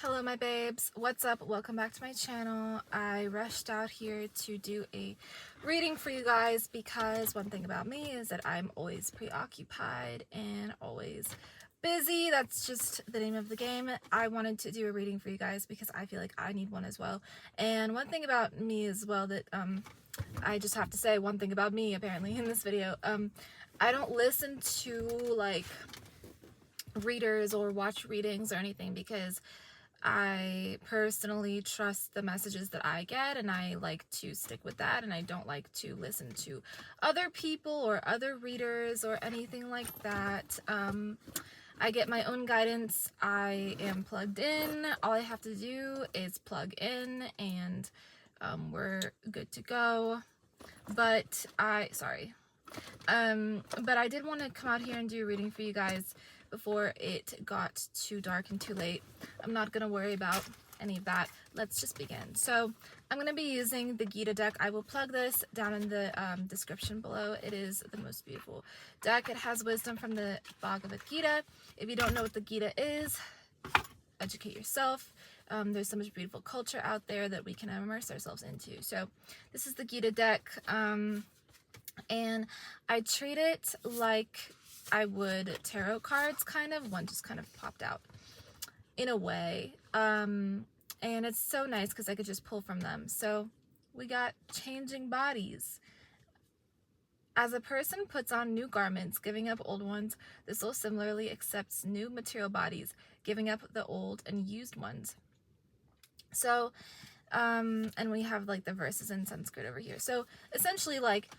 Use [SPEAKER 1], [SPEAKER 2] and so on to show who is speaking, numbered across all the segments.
[SPEAKER 1] Hello my babes, what's up? Welcome back to my channel. I rushed out here to do a reading for you guys because one thing about me is that I'm always preoccupied and always busy. That's just the name of the game. I wanted to do a reading for you guys because I feel like I need one as well. And one thing about me as well that I just have to say, one thing about me apparently in this video, I don't listen to like readers or watch readings or anything because I personally trust the messages that I get and I like to stick with that, and I don't like to listen to other people or other readers or anything like that. I get my own guidance. I am plugged in. All I have to do is plug in and we're good to go. But I did want to come out here and do a reading for you guys before it got too dark and too late. I'm not going to worry about any of that. Let's just begin. So I'm going to be using the Gita deck. I will plug this down in the description below. It is the most beautiful deck. It has wisdom from the Bhagavad Gita. If you don't know what the Gita is, educate yourself. There's so much beautiful culture out there that we can immerse ourselves into. So this is the Gita deck. And I treat it like I would tarot cards, kind of. One just kind of popped out in a way. And it's so nice because I could just pull from them. So we got changing bodies. As a person puts on new garments, giving up old ones, the soul similarly accepts new material bodies, giving up the old and used ones. So, and we have like the verses in Sanskrit over here. So essentially, like,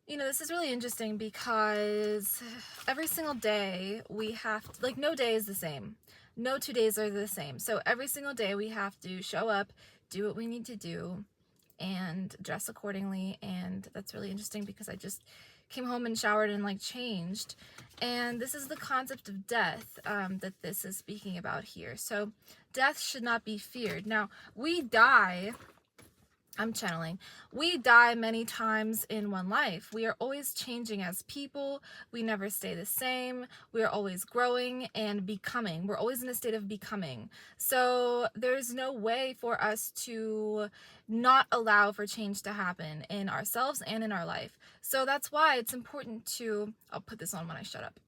[SPEAKER 1] you know, this is really interesting because every single day we have to, like, no day is the same. No 2 days are the same. So every single day we have to show up, do what we need to do, and dress accordingly. And that's really interesting because I just came home and showered and like changed. And this is the concept of death that this is speaking about here. So death should not be feared. Now, we die. I'm channeling. We die many times in one life. We are always changing as people. We never stay the same. We are always growing and becoming. We're always in a state of becoming. So there's no way for us to not allow for change to happen in ourselves and in our life. So that's why it's important to, I'll put this on when I shut up.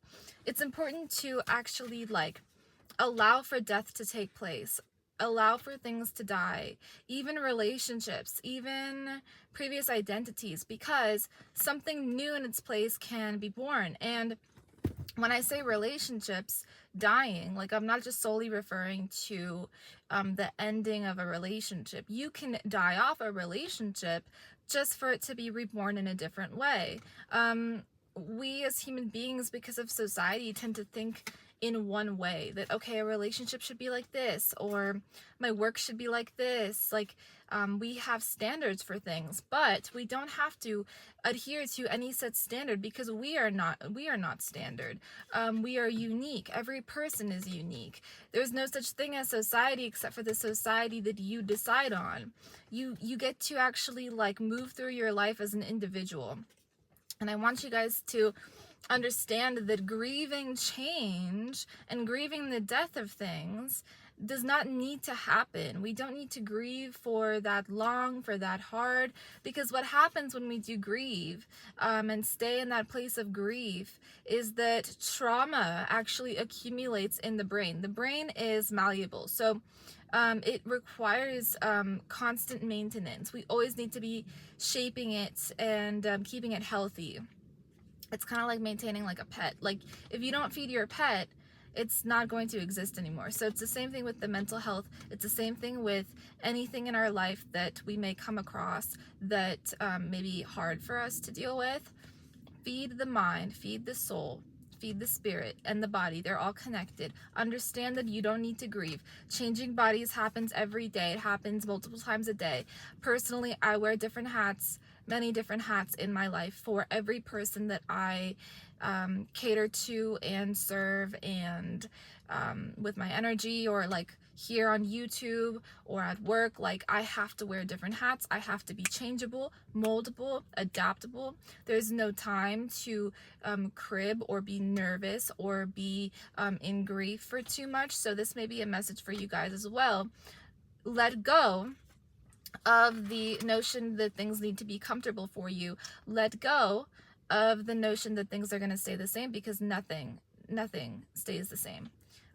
[SPEAKER 1] It's important to actually like allow for death to take place. Allow for things to die, even relationships, even previous identities, because something new in its place can be born. And when I say relationships dying, like, I'm not just solely referring to the ending of a relationship. You can die off a relationship just for it to be reborn in a different way. We as human beings, because of society, tend to think in one way, that okay, a relationship should be like this, or my work should be like this. Like, we have standards for things, but we don't have to adhere to any set standard because we are not standard. We are unique. Every person is unique. There's no such thing as society except for the society that you decide on. You get to actually like move through your life as an individual. And I want you guys to understand that grieving change and grieving the death of things does not need to happen. We don't need to grieve for that long, for that hard, because what happens when we do grieve and stay in that place of grief is that trauma actually accumulates in the brain. The brain is malleable, so it requires constant maintenance. We always need to be shaping it and keeping it healthy. It's kind of like maintaining like a pet. Like, if you don't feed your pet, it's not going to exist anymore. So it's the same thing with the mental health. It's the same thing with anything in our life that we may come across that may be hard for us to deal with. Feed the mind, feed the soul, feed the spirit and the body. They're all connected. Understand that you don't need to grieve. Changing bodies happens every day. It happens multiple times a day. Personally, I wear different hats, many different hats in my life for every person that I cater to and serve, and with my energy, or like here on YouTube or at work. Like, I have to wear different hats. I have to be changeable, moldable, adaptable. There's no time to crib or be nervous or be in grief for too much. So this may be a message for you guys as well. Let go of the notion that things need to be comfortable for you. Let go of the notion that things are going to stay the same, because nothing stays the same.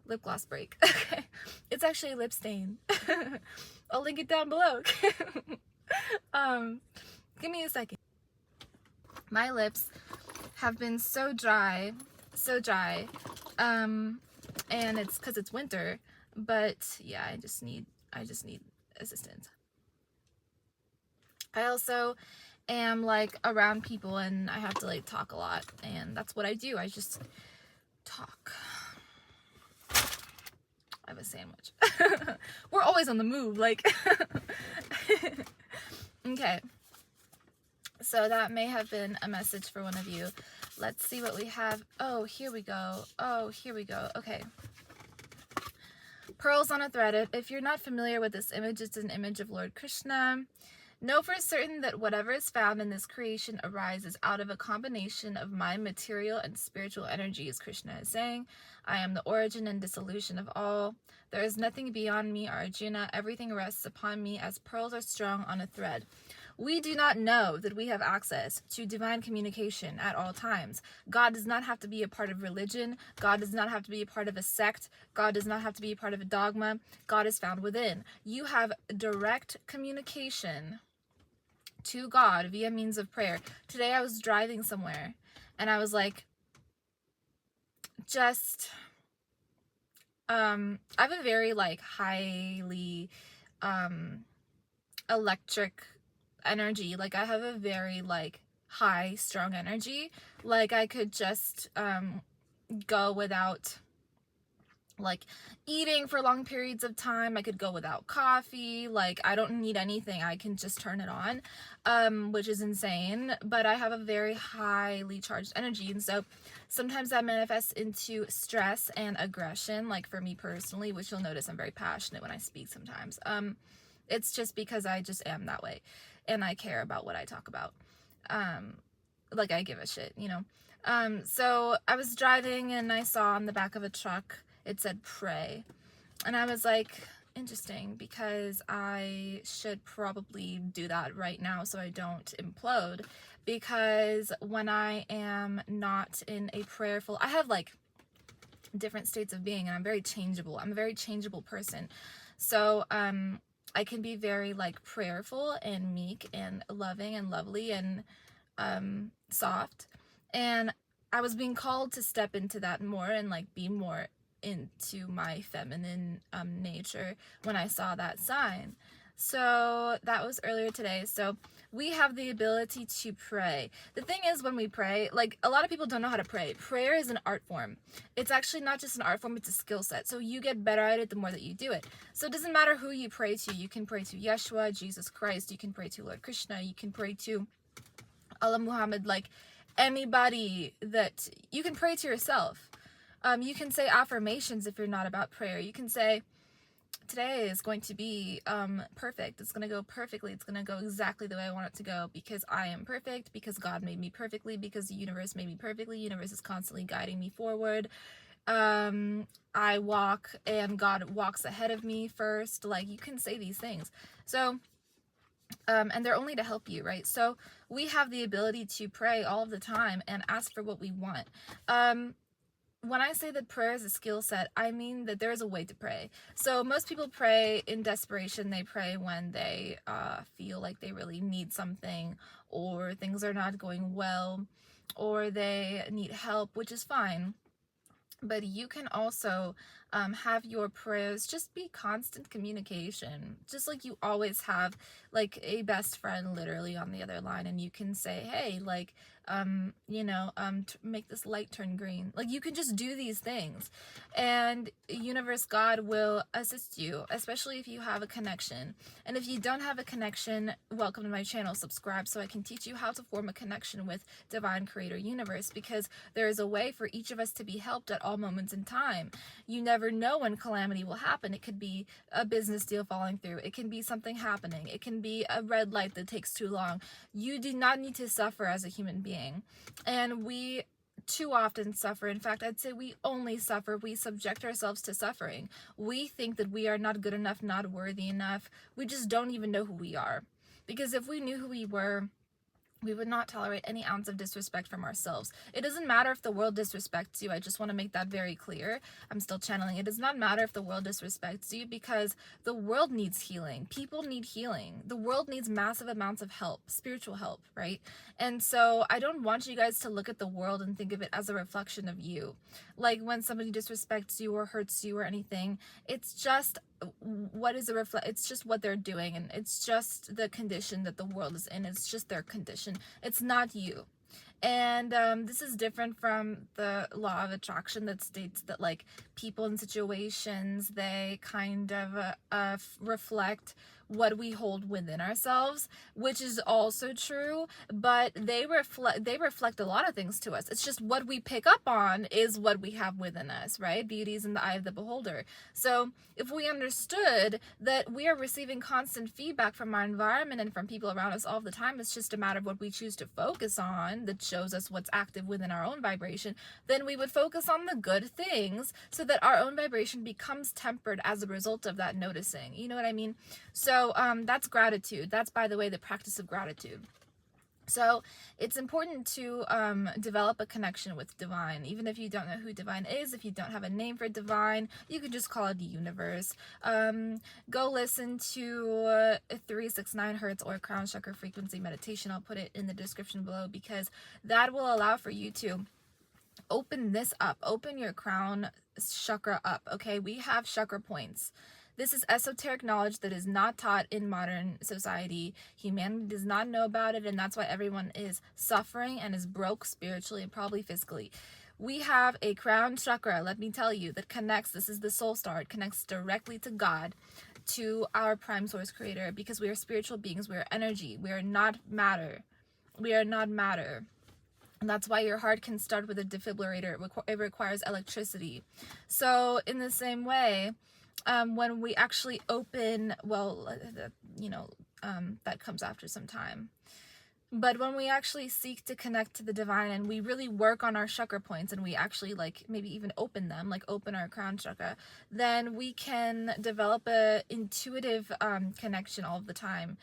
[SPEAKER 1] Lip gloss break. Okay, it's actually a lip stain. I'll link it down below. Give me a second. My lips have been so dry, and it's because it's winter. But yeah, I just need assistance. I also am like around people and I have to like talk a lot, and that's what I do. I just talk. I have a sandwich. We're always on the move, like. Okay, so that may have been a message for one of you. Let's see what we have. Oh, here we go. Okay, pearls on a thread. If you're not familiar with this image, it's an image of Lord Krishna. Know for certain that whatever is found in this creation arises out of a combination of my material and spiritual energies, Krishna is saying. I am the origin and dissolution of all. There is nothing beyond me, Arjuna. Everything rests upon me as pearls are strung on a thread. We do not know that we have access to divine communication at all times. God does not have to be a part of religion. God does not have to be a part of a sect. God does not have to be a part of a dogma. God is found within. You have direct communication to God via means of prayer. Today I was driving somewhere and I was like, I have a very like highly electric energy. Like, I have a very like high strong energy. Like, I could just go without like eating for long periods of time. I could go without coffee. Like, I don't need anything. I can just turn it on, which is insane. But I have a very highly charged energy, and so sometimes that manifests into stress and aggression. Like, for me personally, which you'll notice I'm very passionate when I speak sometimes. It's just because I just am that way, and I care about what I talk about. Like, I give a shit, you know. So I was driving and I saw on the back of a truck it said pray, and I was like, interesting, because I should probably do that right now so I don't implode. Because when I am not in a prayerful, I have like different states of being, and I'm very changeable. I'm a very changeable person. So I can be very like prayerful and meek and loving and lovely and soft, and I was being called to step into that more and like be more into my feminine nature when I saw that sign. So that was earlier today. So we have the ability to pray. The thing is, when we pray, like, a lot of people don't know how to pray. Prayer is an art form. It's actually not just an art form, it's a skill set. So you get better at it the more that you do it. So it doesn't matter who you pray to. You can pray to Yeshua, Jesus Christ. You can pray to Lord Krishna. You can pray to Allah Muhammad, like anybody that you can pray to yourself. You can say affirmations if you're not about prayer. You can say, today is going to be perfect. It's going to go perfectly. It's going to go exactly the way I want it to go, because I am perfect, because God made me perfectly, because the universe made me perfectly. The universe is constantly guiding me forward. I walk and God walks ahead of me first. Like, you can say these things. So and they're only to help you, right? So we have the ability to pray all of the time and ask for what we want. When I say that prayer is a skill set, I mean that there is a way to pray. So most people pray in desperation. They pray when they feel like they really need something, or things are not going well, or they need help, which is fine. But you can also have your prayers just be constant communication, just like you always have like a best friend literally on the other line, and you can say, hey, like, make this light turn green. Like, you can just do these things, and universe, God will assist you, especially if you have a connection. And if you don't have a connection, welcome to my channel. Subscribe so I can teach you how to form a connection with divine creator universe, because there is a way for each of us to be helped at all moments in time. You never never know when calamity will happen. It could be a business deal falling through. It can be something happening. It can be a red light that takes too long. You do not need to suffer as a human being. And we too often suffer. In fact, I'd say we only suffer. We subject ourselves to suffering. We think that we are not good enough, not worthy enough. We just don't even know who we are. Because if we knew who we were, we would not tolerate any ounce of disrespect from ourselves. It doesn't matter if the world disrespects you. I just want to make that very clear. I'm still channeling. It does not matter if the world disrespects you, because the world needs healing. People need healing. The world needs massive amounts of help, spiritual help, right? And so I don't want you guys to look at the world and think of it as a reflection of you. Like when somebody disrespects you or hurts you or anything, it's just it's just what they're doing, and it's just the condition that the world is in. It's just their condition. It's not you. And this is different from the law of attraction that states that like people in situations, they kind of reflect what we hold within ourselves, which is also true, but they reflect a lot of things to us. It's just what we pick up on is what we have within us, right? Beauty is in the eye of the beholder. So if we understood that we are receiving constant feedback from our environment and from people around us all the time, it's just a matter of what we choose to focus on that shows us what's active within our own vibration, then we would focus on the good things so that our own vibration becomes tempered as a result of that noticing. You know what I mean? So that's gratitude. That's, by the way, the practice of gratitude. So it's important to develop a connection with divine. Even if you don't know who divine is, if you don't have a name for divine, you can just call it the universe. Go listen to 369 hertz or crown chakra frequency meditation. I'll put it in the description below, because that will allow for you to open this up, open your crown chakra up. Okay, we have chakra points. This is esoteric knowledge that is not taught in modern society. Humanity does not know about it, and that's why everyone is suffering and is broke spiritually and probably physically. We have a crown chakra, let me tell you, that connects, this is the soul star, it connects directly to God, to our prime source creator, because we are spiritual beings, we are energy, we are not matter. We are not matter. And that's why your heart can start with a defibrillator. It requires electricity. So in the same way, when we actually open, that comes after some time. But when we actually seek to connect to the divine and we really work on our chakra points and we actually like maybe even open them, like open our crown chakra, then we can develop a intuitive connection all the time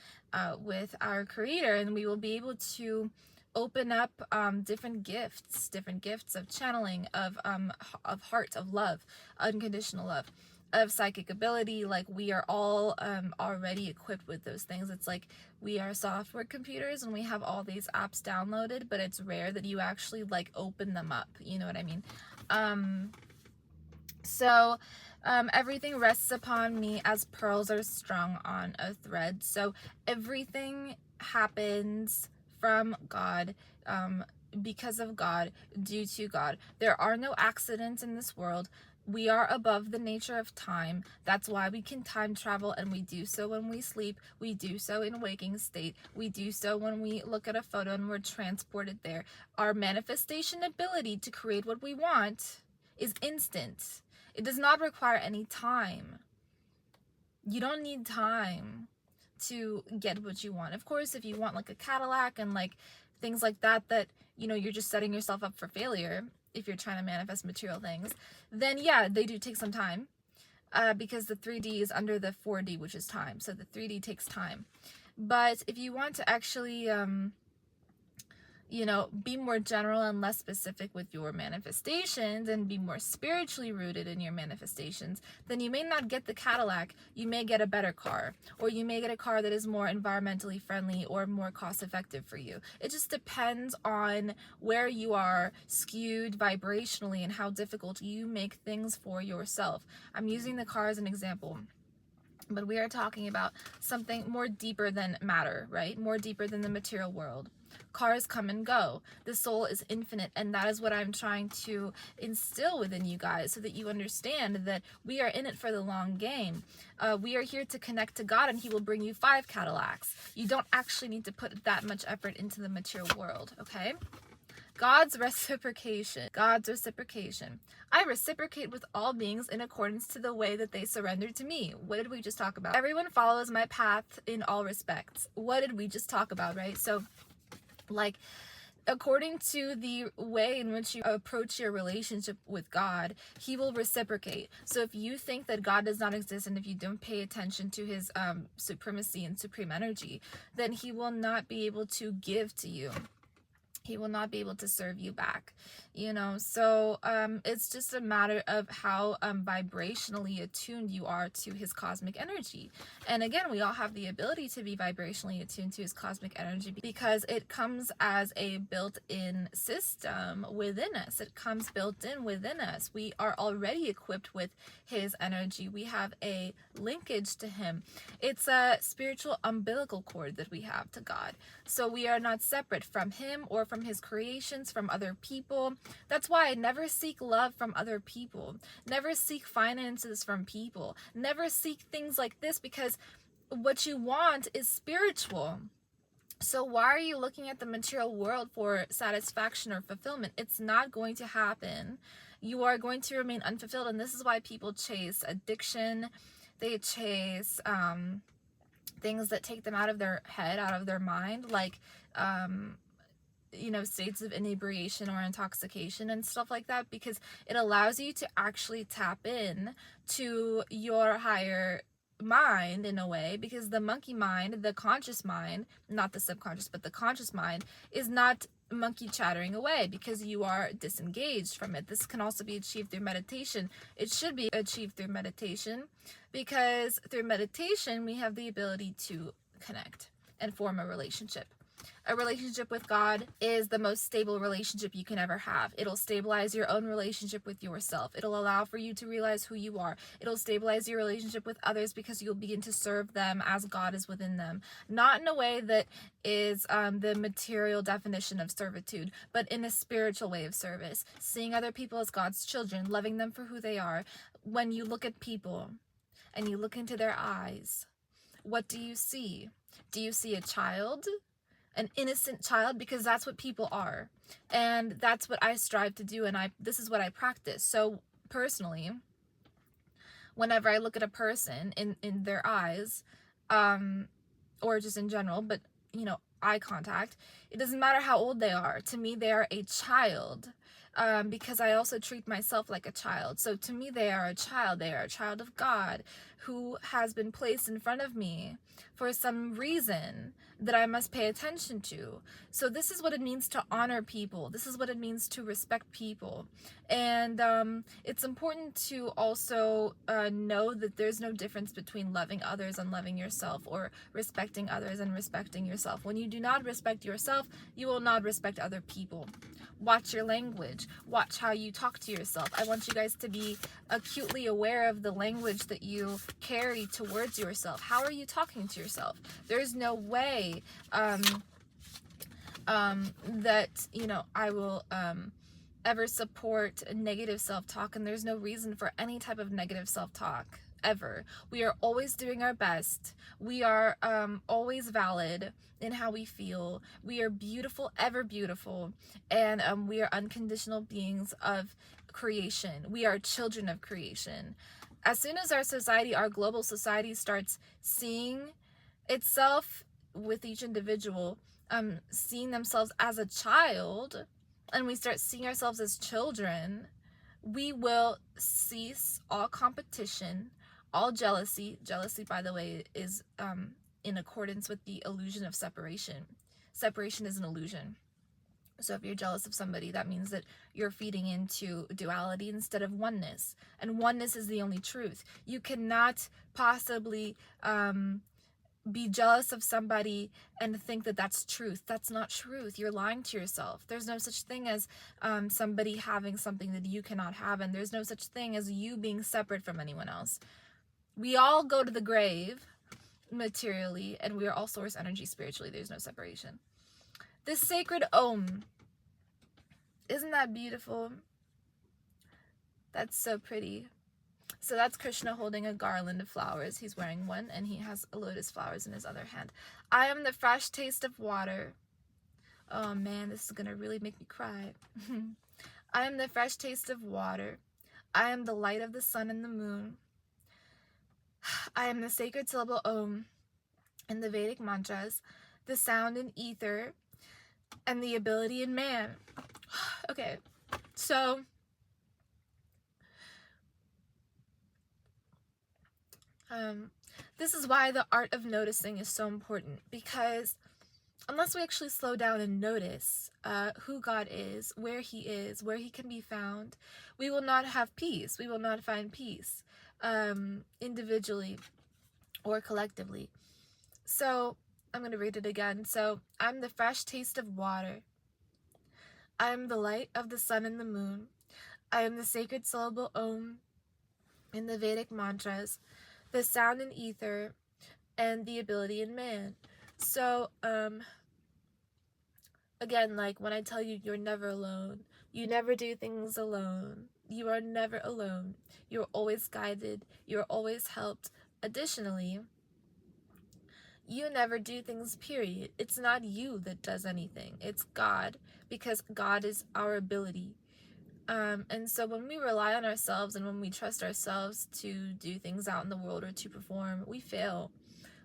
[SPEAKER 1] with our creator, and we will be able to open up different gifts of channeling, of heart, of love, unconditional love, of psychic ability. Like we are all already equipped with those things. It's like we are software computers and we have all these apps downloaded, but it's rare that you actually like open them up. You know what I mean? Everything rests upon me as pearls are strung on a thread. So everything happens from God, because of God, due to God. There are no accidents in this world. We are above the nature of time. That's why we can time travel, and we do so when we sleep. We do so in waking state. We do so when we look at a photo and we're transported there. Our manifestation ability to create what we want is instant. It does not require any time. You don't need time to get what you want. Of course, if you want like a Cadillac and like things like that, you're just setting yourself up for failure if you're trying to manifest material things, then yeah, they do take some time, because the 3D is under the 4D, which is time. So the 3D takes time. But if you want to actually be more general and less specific with your manifestations and be more spiritually rooted in your manifestations, then you may not get the Cadillac. You may get a better car, or you may get a car that is more environmentally friendly or more cost effective for you. It just depends on where you are skewed vibrationally and how difficult you make things for yourself. I'm using the car as an example, but we are talking about something more deeper than matter, right? More deeper than the material world. Cars come and go. The soul is infinite, and that is what I'm trying to instill within you guys, so that you understand that we are in it for the long game. We are here to connect to God, and He will bring you 5 Cadillacs. You don't actually need to put that much effort into the material world, okay? God's reciprocation. God's reciprocation. I reciprocate with all beings in accordance to the way that they surrender to me. What did we just talk about? Everyone follows my path in all respects. What did we just talk about, right? So, like, according to the way in which you approach your relationship with God, he will reciprocate. So if you think that God does not exist, and if you don't pay attention to his supremacy and supreme energy, then he will not be able to give to you. He will not be able to serve you back, you know. So it's just a matter of how vibrationally attuned you are to his cosmic energy. And again, we all have the ability to be vibrationally attuned to his cosmic energy because it comes as a built-in system within us. It comes built in within us. We are already equipped with his energy. We have a linkage to him. It's a spiritual umbilical cord that we have to God. So we are not separate from him or from his creations, from other people. That's why I never seek love from other people. Never seek finances from people. Never seek things like this, because what you want is spiritual. So why are you looking at the material world for satisfaction or fulfillment? It's not going to happen. You are going to remain unfulfilled. And this is why people chase addiction. They chase things that take them out of their head, out of their mind, like you know, states of inebriation or intoxication and stuff like that, because it allows you to actually tap in to your higher mind in a way, because the monkey mind, the conscious mind, not the subconscious, but the conscious mind, is not monkey chattering away because you are disengaged from it. This can also be achieved through meditation. It should be achieved through meditation, because through meditation we have the ability to connect and form a relationship. A relationship with God is the most stable relationship you can ever have. It'll stabilize your own relationship with yourself. It'll allow for you to realize who you are. It'll stabilize your relationship with others because you'll begin to serve them as God is within them. Not in a way that is the material definition of servitude, but in a spiritual way of service. Seeing other people as God's children, loving them for who they are. When you look at people and you look into their eyes, what do you see? Do you see a child? An innocent child? Because that's what people are, and that's what I strive to do, and this is what I practice. So personally, whenever I look at a person in their eyes, or just in general, but you know, eye contact, it doesn't matter how old they are. To me, they are a child, because I also treat myself like a child. So to me, they are a child. They are a child of God who has been placed in front of me for some reason that I must pay attention to. So this is what it means to honor people. This is what it means to respect people. And it's important to also know that there's no difference between loving others and loving yourself, or respecting others and respecting yourself. When you do not respect yourself, you will not respect other people. Watch your language. Watch how you talk to yourself. I want you guys to be acutely aware of the language that you carry towards yourself. How are you talking to yourself? There's no way that, you know, I will ever support negative self-talk, and there's no reason for any type of negative self-talk ever. We are always doing our best. We are always valid in how we feel. We are beautiful, ever beautiful, and we are unconditional beings of creation. We are children of creation. As soon as our society, our global society, starts seeing itself with each individual, seeing themselves as a child, and we start seeing ourselves as children, we will cease all competition, all jealousy. Jealousy, by the way, is in accordance with the illusion of separation. Separation is an illusion. So if you're jealous of somebody, that means that you're feeding into duality instead of oneness. And oneness is the only truth. You cannot possibly be jealous of somebody and think that that's truth. That's not truth. You're lying to yourself. There's no such thing as somebody having something that you cannot have, and there's no such thing as you being separate from anyone else. We all go to the grave materially, and we are all source energy spiritually. There's no separation. This sacred Om, isn't that beautiful? That's so pretty. So that's Krishna holding a garland of flowers. He's wearing one, and he has a lotus flowers in his other hand. I am the fresh taste of water. Oh man, this is gonna really make me cry. I am the fresh taste of water. I am the light of the sun and the moon. I am the sacred syllable Om in the Vedic mantras, the sound in ether, and the ability in man. Okay, so this is why the art of noticing is so important, because unless we actually slow down and notice who God is, where he can be found, we will not have peace. We will not find peace individually or collectively. So I'm going to read it again. So I'm the fresh taste of water. I am the light of the sun and the moon. I am the sacred syllable Om in the Vedic mantras, the sound in ether, and the ability in man. So, again, like when I tell you you're never alone, you never do things alone, you are never alone, you're always guided, you're always helped. Additionally, you never do things, period. It's not you that does anything, it's God, because God is our ability. And so when we rely on ourselves and when we trust ourselves to do things out in the world or to perform, we fail.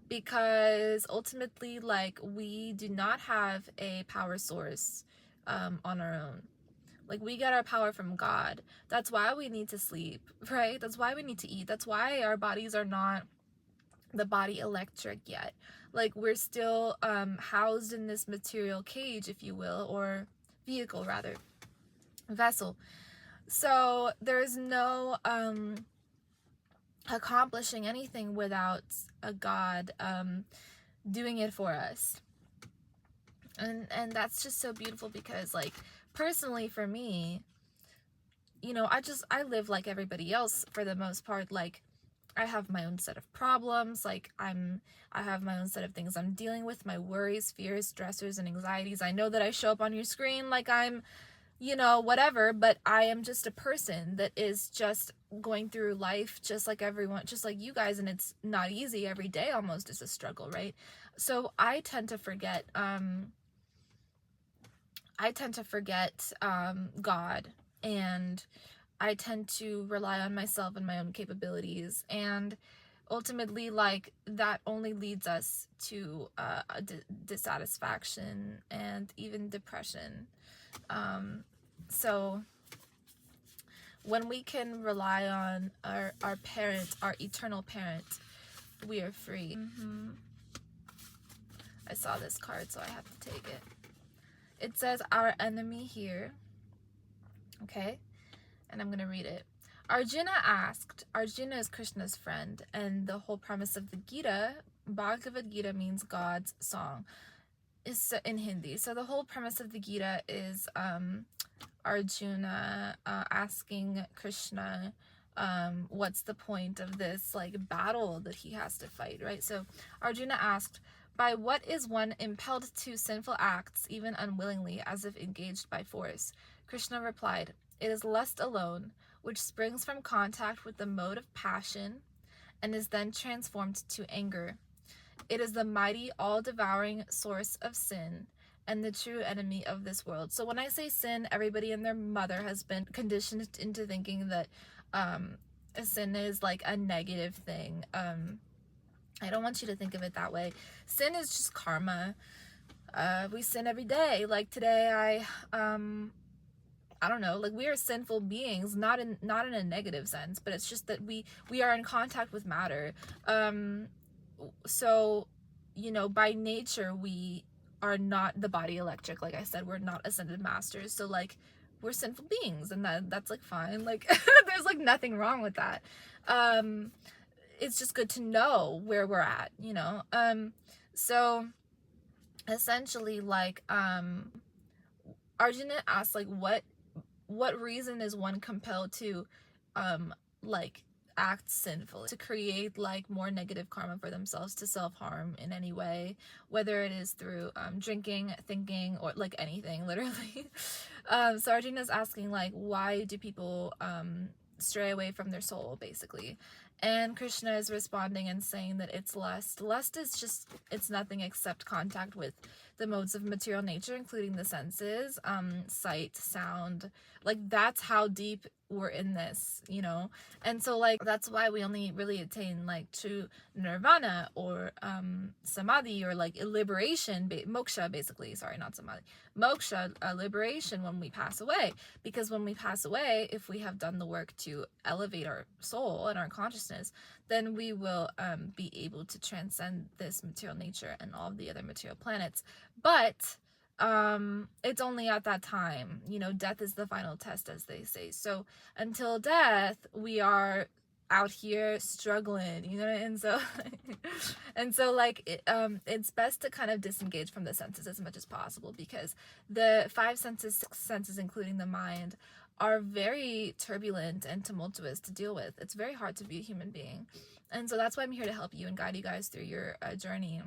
[SPEAKER 1] Because ultimately, like, we do not have a power source on our own. Like, we get our power from God. That's why we need to sleep, right? That's why we need to eat. That's why our bodies are not the body electric yet. Like, we're still housed in this material cage, if you will, or vehicle rather, vessel. So there's no accomplishing anything without a God doing it for us. And that's just so beautiful, because, like, personally for me, you know, I live like everybody else for the most part. Like, I have my own set of problems. Like, I have my own set of things I'm dealing with, my worries, fears, stressors, and anxieties. I know that I show up on your screen like I'm, you know, whatever, but I am just a person that is just going through life just like everyone, just like you guys, and it's not easy. Every day almost is a struggle, right? So I tend to forget God, and I tend to rely on myself and my own capabilities, and ultimately, like, that only leads us to dissatisfaction and even depression. So when we can rely on our parent, our eternal parent, we are free. I saw this card, so I have to take it. It says our enemy here. Okay, and I'm gonna read it. Arjuna is Krishna's friend, and the whole premise of the Gita, Bhagavad Gita means God's song, is in Hindi. So the whole premise of the Gita is Arjuna asking Krishna what's the point of this, like, battle that he has to fight, right? So Arjuna asked, by what is one impelled to sinful acts, even unwillingly, as if engaged by force? Krishna replied, it is lust alone, which springs from contact with the mode of passion and is then transformed to anger. It is the mighty, all-devouring source of sin and the true enemy of this world. So when I say sin, everybody and their mother has been conditioned into thinking that a sin is like a negative thing. I don't want you to think of it that way. Sin is just karma. We sin every day. Like today, I don't know, like, we are sinful beings, not in a negative sense, but it's just that we are in contact with matter. So, you know, by nature, we are not the body electric. Like I said, we're not ascended masters. So, like, we're sinful beings, and that's like fine. Like, there's like nothing wrong with that. It's just good to know where we're at, you know? So essentially, like, Arjuna asked, like, what reason is one compelled to like act sinful, to create like more negative karma for themselves, to self-harm in any way, whether it is through drinking, thinking, or like anything, literally. So Arjuna's asking, like, why do people stray away from their soul, basically? And Krishna is responding and saying that it's lust. Lust is just, it's nothing except contact with the modes of material nature, including the senses, sight, sound. Like, that's how deep we're in this, you know? And so, like, that's why we only really attain, like, true nirvana or samadhi, or, like, liberation, moksha, basically. Sorry, not samadhi. Moksha, liberation, when we pass away. Because when we pass away, if we have done the work to elevate our soul and our consciousness, then we will be able to transcend this material nature and all of the other material planets. But it's only at that time, you know, death is the final test, as they say. So until death, we are out here struggling, you know. And so like it's best to kind of disengage from the senses as much as possible, because the five senses, six senses, including the mind, are very turbulent and tumultuous to deal with. It's very hard to be a human being. And so that's why I'm here to help you and guide you guys through your journey.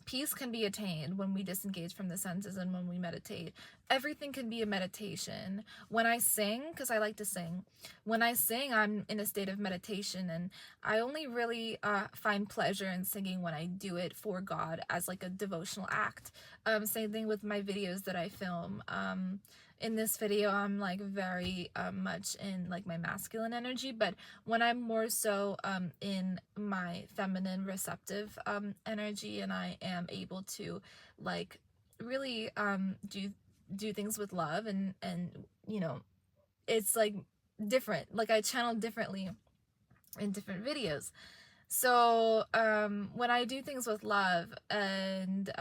[SPEAKER 1] Peace can be attained when we disengage from the senses and when we meditate. Everything can be a meditation. When I sing, because I like to sing, when I sing, I'm in a state of meditation, and I only really find pleasure in singing when I do it for God as like a devotional act. Same thing with my videos that I film. In this video, I'm like very much in like my masculine energy, but when I'm more so in my feminine receptive energy, and I am able to like really do things with love, and you know, it's like different, like I channel differently in different videos. So when I do things with love and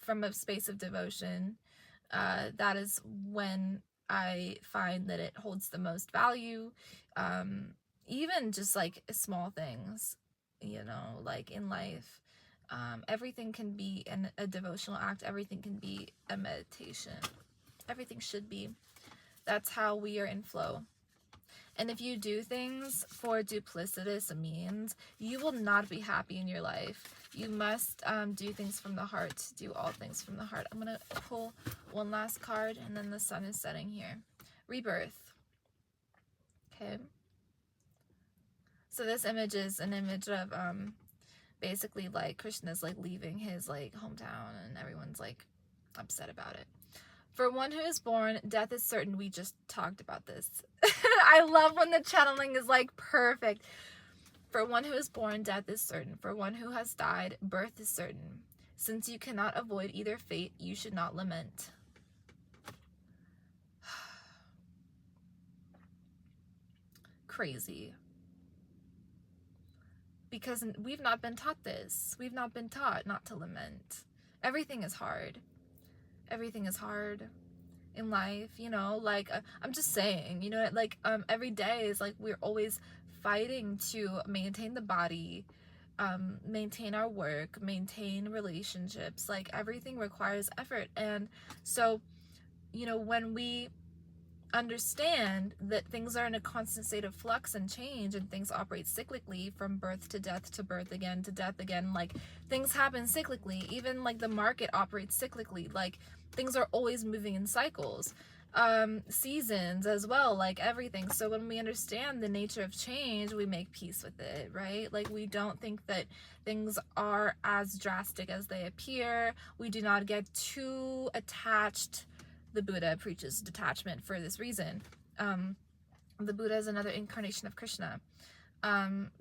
[SPEAKER 1] from a space of devotion, that is when I find that it holds the most value. Even just like small things, you know, like in life, everything can be a devotional act. Everything can be a meditation. Everything should be. That's how we are in flow. And if you do things for duplicitous means, you will not be happy in your life. You must do things from the heart. Do all things from the heart. I'm going to pull one last card, and then the sun is setting here. Rebirth. Okay. So this image is an image of basically like Krishna's like leaving his like hometown, and everyone's like upset about it. For one who is born, death is certain. We just talked about this. I love when the channeling is like perfect. For one who is born, death is certain. For one who has died, birth is certain. Since you cannot avoid either fate, you should not lament. Crazy. Because we've not been taught this. We've not been taught not to lament. Everything is hard. Everything is hard in life, you know, like I'm just saying, you know, like every day is like we're always fighting to maintain the body, maintain our work, maintain relationships. Like everything requires effort. And so, you know, when we understand that things are in a constant state of flux and change, and things operate cyclically from birth to birth again to death again, like things happen cyclically. Even like the market operates cyclically. Like things are always moving in cycles, seasons as well, like everything. So when we understand the nature of change, we make peace with it, right? Like we don't think that things are as drastic as they appear. We do not get too attached. The Buddha preaches detachment for this reason. The Buddha is another incarnation of Krishna.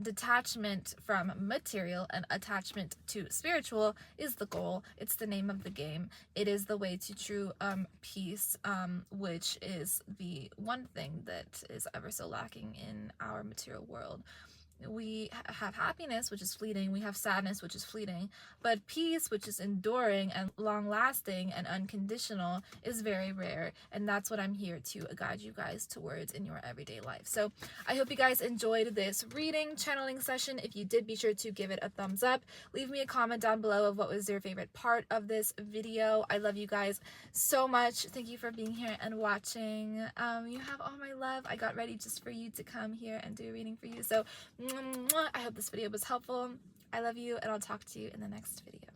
[SPEAKER 1] Detachment from material and attachment to spiritual is the goal. It's the name of the game. It is the way to true peace, which is the one thing that is ever so lacking in our material world. We have happiness, which is fleeting. We have sadness, which is fleeting. But peace, which is enduring and long-lasting and unconditional, is very rare. And that's what I'm here to guide you guys towards in your everyday life. So I hope you guys enjoyed this reading, channeling session. If you did, be sure to give it a thumbs up. Leave me a comment down below of what was your favorite part of this video. I love you guys so much. Thank you for being here and watching. You have all my love. I got ready just for you to come here and do a reading for you. So I hope this video was helpful. I love you, and I'll talk to you in the next video.